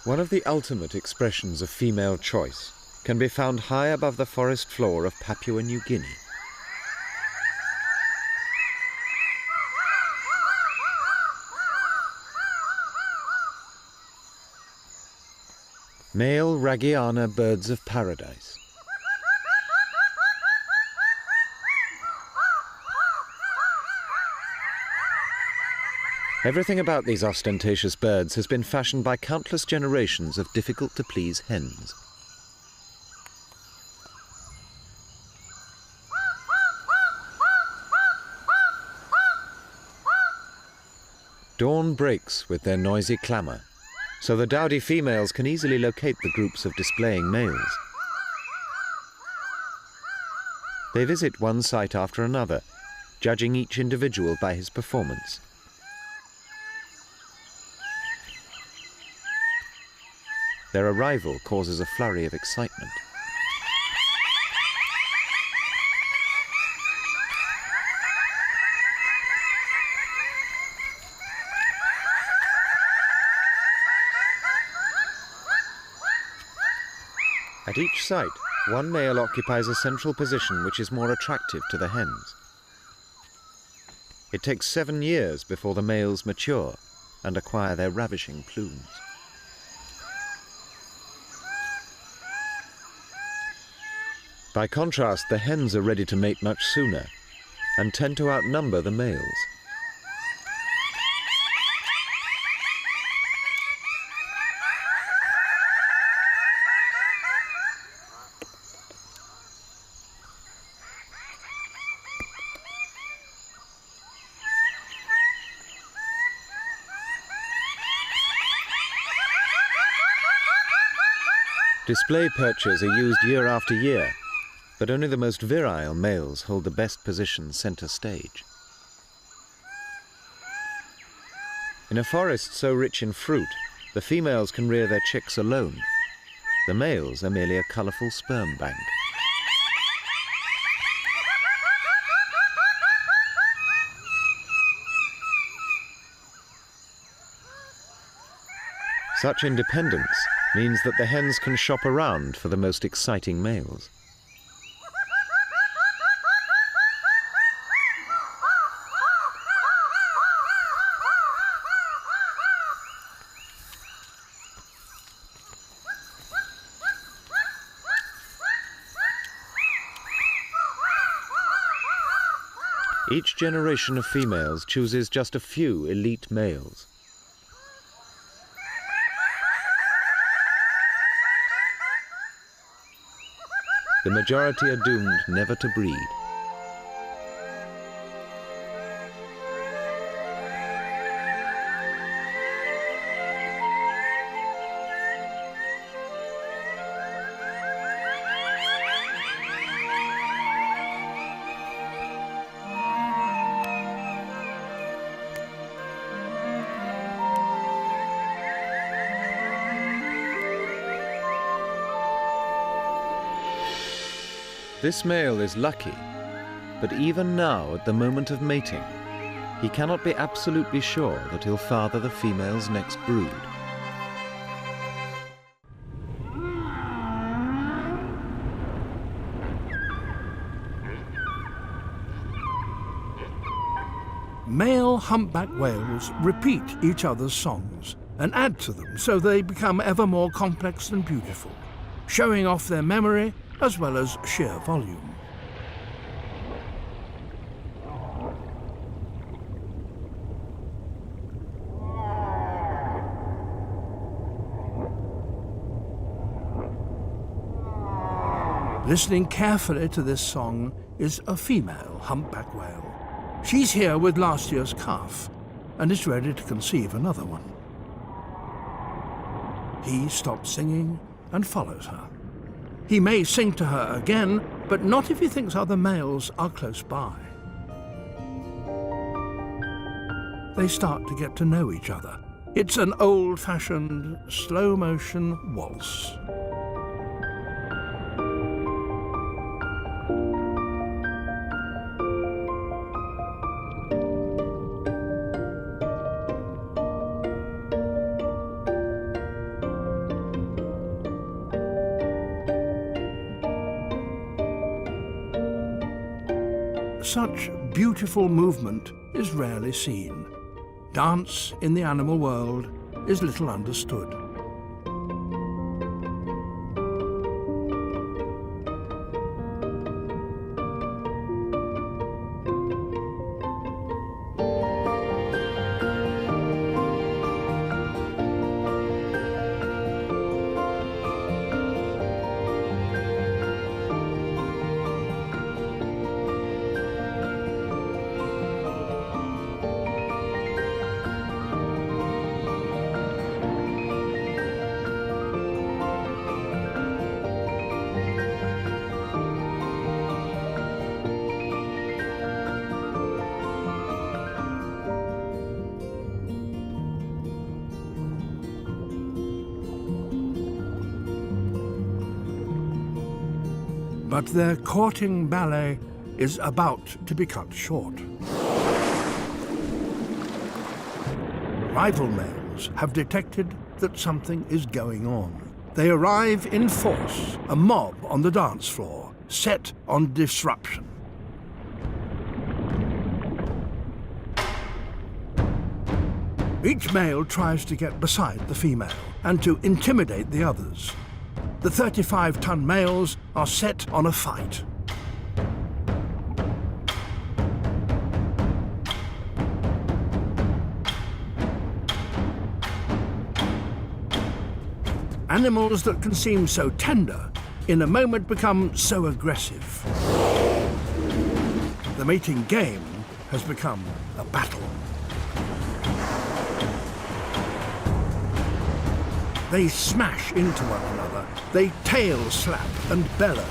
One of the ultimate expressions of female choice can be found high above the forest floor of Papua New Guinea. Male Rhaggy birds of paradise. Everything about these ostentatious birds has been fashioned by countless generations of difficult-to-please hens. Dawn breaks with their noisy clamour, so the dowdy females can easily locate the groups of displaying males. They visit one site after another, judging each individual by his performance. Their arrival causes a flurry of excitement. At each site, one male occupies a central position which is more attractive to the hens. It takes 7 years before the males mature and acquire their ravishing plumes. By contrast, the hens are ready to mate much sooner and tend to outnumber the males. Display perches are used year after year, but only the most virile males hold the best position center stage. In a forest so rich in fruit, the females can rear their chicks alone. The males are merely a colourful sperm bank. Such independence means that the hens can shop around for the most exciting males. Each generation of females chooses just a few elite males. The majority are doomed never to breed. This male is lucky, but even now, at the moment of mating, he cannot be absolutely sure that he'll father the female's next brood. Male humpback whales repeat each other's songs and add to them so they become ever more complex and beautiful, showing off their memory as well as sheer volume. Listening carefully to this song is a female humpback whale. She's here with last year's calf and is ready to conceive another one. He stops singing and follows her. He may sing to her again, but not if he thinks other males are close by. They start to get to know each other. It's an old-fashioned, slow-motion waltz. such beautiful movement is rarely seen. Dance in the animal world is little understood. But their courting ballet is about to be cut short. Rival males have detected that something is going on. They arrive in force, a mob on the dance floor, set on disruption. Each male tries to get beside the female and to intimidate the others. The 35-ton males are set on a fight. Animals that can seem so tender, in a moment become so aggressive. The mating game has become a battle. They smash into one another. They tail slap and bellow.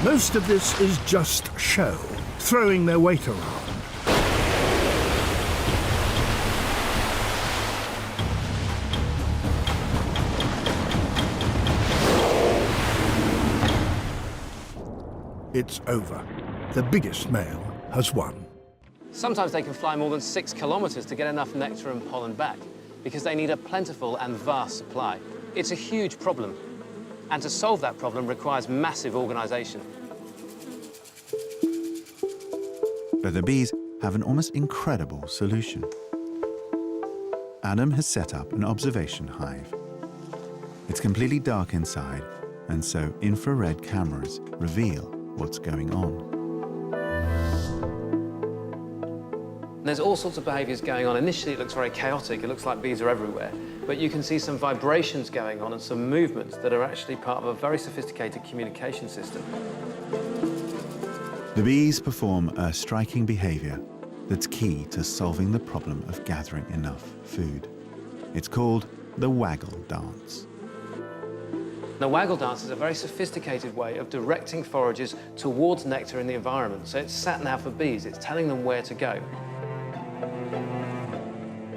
Most of this is just show, throwing their weight around. It's over. The biggest male has won. Sometimes they can fly more than 6 kilometers to get enough nectar and pollen back because they need a plentiful and vast supply. It's a huge problem, and to solve that problem requires massive organization. But the bees have an almost incredible solution. Adam has set up an observation hive. It's completely dark inside, and so infrared cameras reveal what's going on. There's all sorts of behaviors going on. Initially, it looks very chaotic. It looks like bees are everywhere. But you can see some vibrations going on and some movements that are actually part of a very sophisticated communication system. The bees perform a striking behavior that's key to solving the problem of gathering enough food. It's called the Waggle Dance. The Waggle Dance is a very sophisticated way of directing foragers towards nectar in the environment. So it's sat-nav for bees. It's telling them where to go.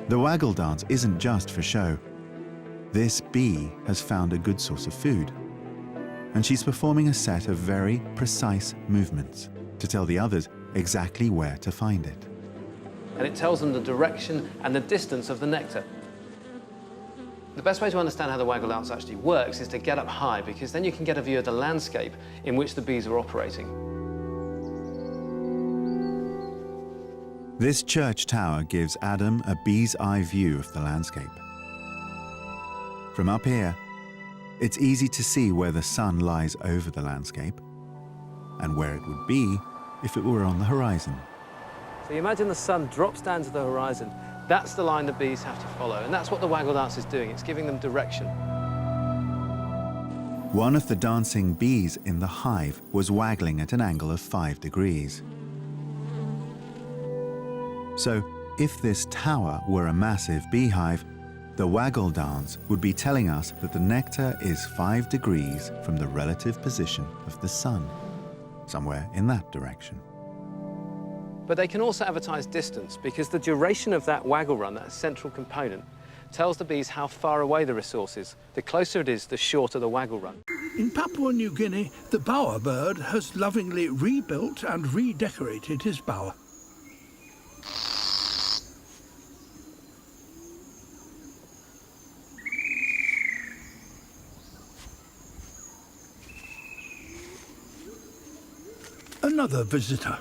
The Waggle Dance isn't just for show. This bee has found a good source of food, and she's performing a set of very precise movements to tell the others exactly where to find it. And it tells them the direction and the distance of the nectar. The best way to understand how the Waggle Dance actually works is to get up high, because then you can get a view of the landscape in which the bees are operating. This church tower gives Adam a bee's eye view of the landscape. From up here, it's easy to see where the sun lies over the landscape and where it would be if it were on the horizon. So you imagine the sun drops down to the horizon. That's the line the bees have to follow, and that's what the Waggle Dance is doing. It's giving them direction. One of the dancing bees in the hive was waggling at an angle of 5 degrees. So, if this tower were a massive beehive, the Waggle Dance would be telling us that the nectar is 5 degrees from the relative position of the sun, somewhere in that direction. But they can also advertise distance, because the duration of that waggle run, that central component, tells the bees how far away the resource is. The closer it is, the shorter the waggle run. In Papua New Guinea, the bowerbird has lovingly rebuilt and redecorated his bower. Another visitor.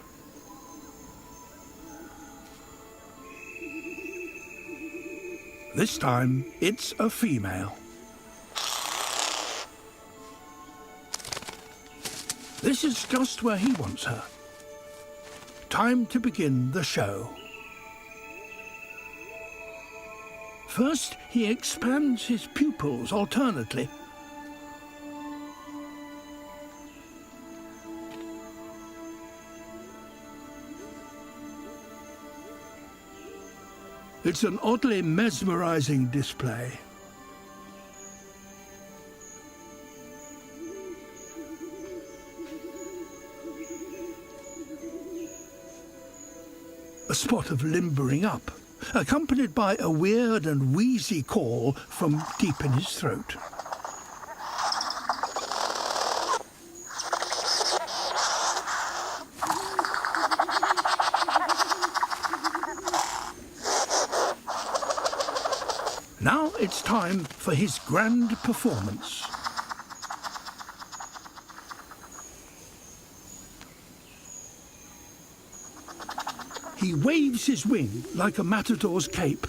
This time, it's a female. This is just where he wants her. Time to begin the show. First, he expands his pupils alternately. It's an oddly mesmerizing display. A spot of limbering up, accompanied by a weird and wheezy call from deep in his throat. Now it's time for his grand performance. He waves his wing like a matador's cape.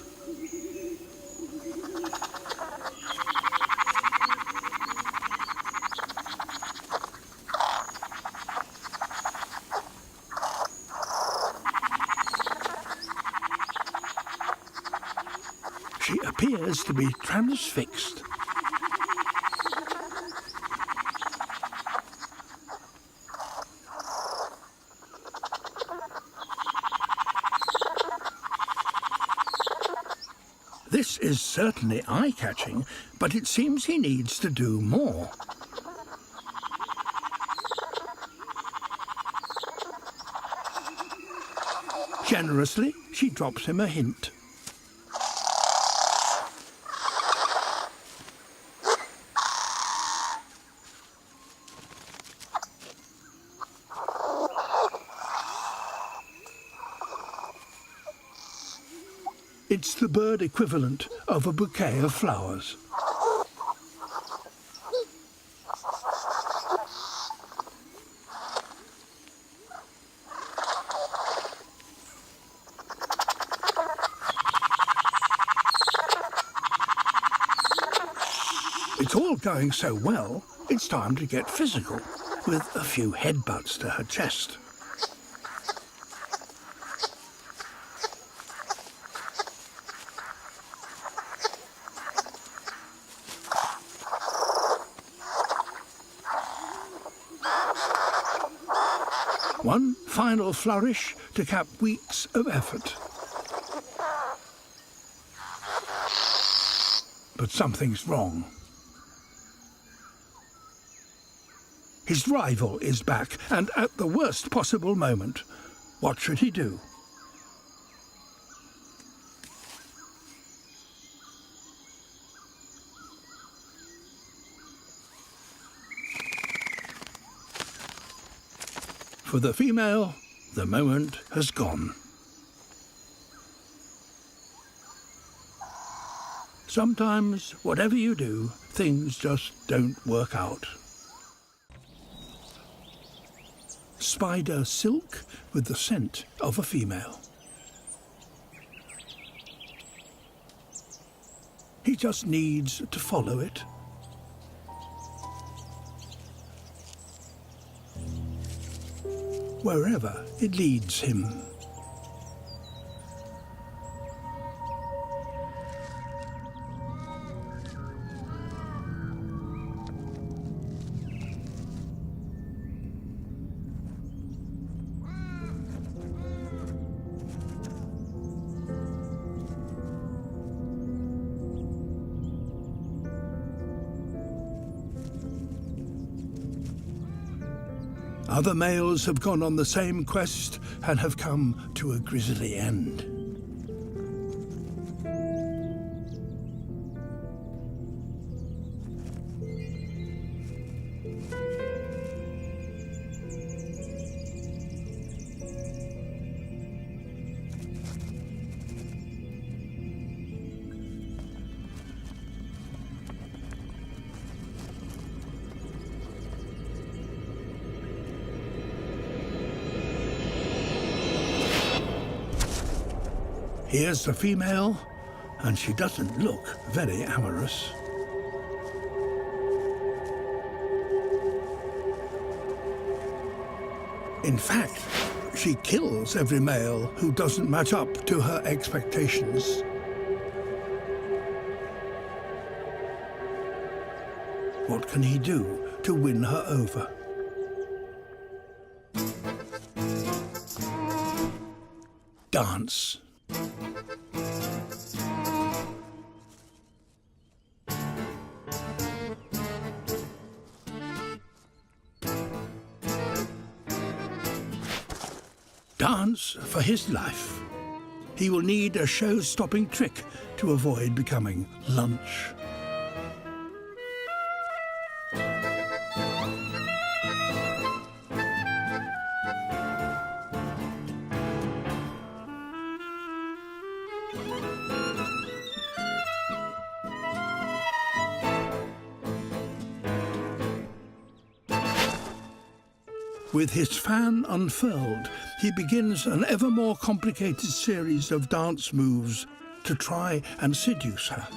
She appears to be transfixed. This is certainly eye-catching, but it seems he needs to do more. Generously, she drops him a hint. It's the bird equivalent of a bouquet of flowers. It's all going so well, it's time to get physical, with a few headbutts to her chest. One final flourish to cap weeks of effort. But something's wrong. His rival is back, and at the worst possible moment. What should he do? For the female, the moment has gone. Sometimes, whatever you do, things just don't work out. Spider silk with the scent of a female. He just needs to follow it. Wherever it leads him. Other males have gone on the same quest and have come to a grisly end. Here's the female, and she doesn't look very amorous. In fact, she kills every male who doesn't match up to her expectations. What can he do to win her over? Dance. Dance for his life. He will need a show-stopping trick to avoid becoming lunch. With his fan unfurled, he begins an ever more complicated series of dance moves to try and seduce her.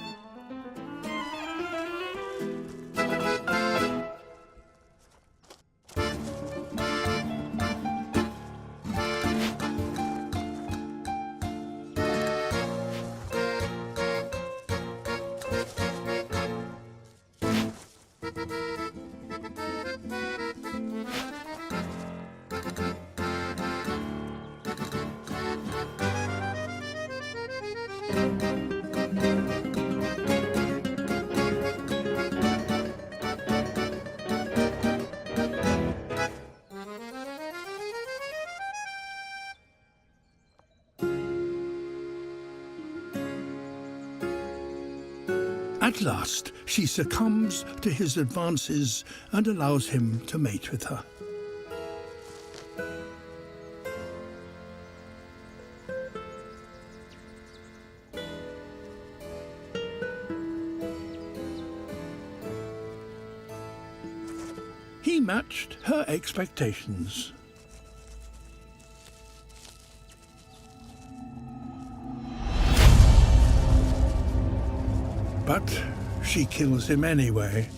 At last, she succumbs to his advances and allows him to mate with her. He matched her expectations. But she kills him anyway.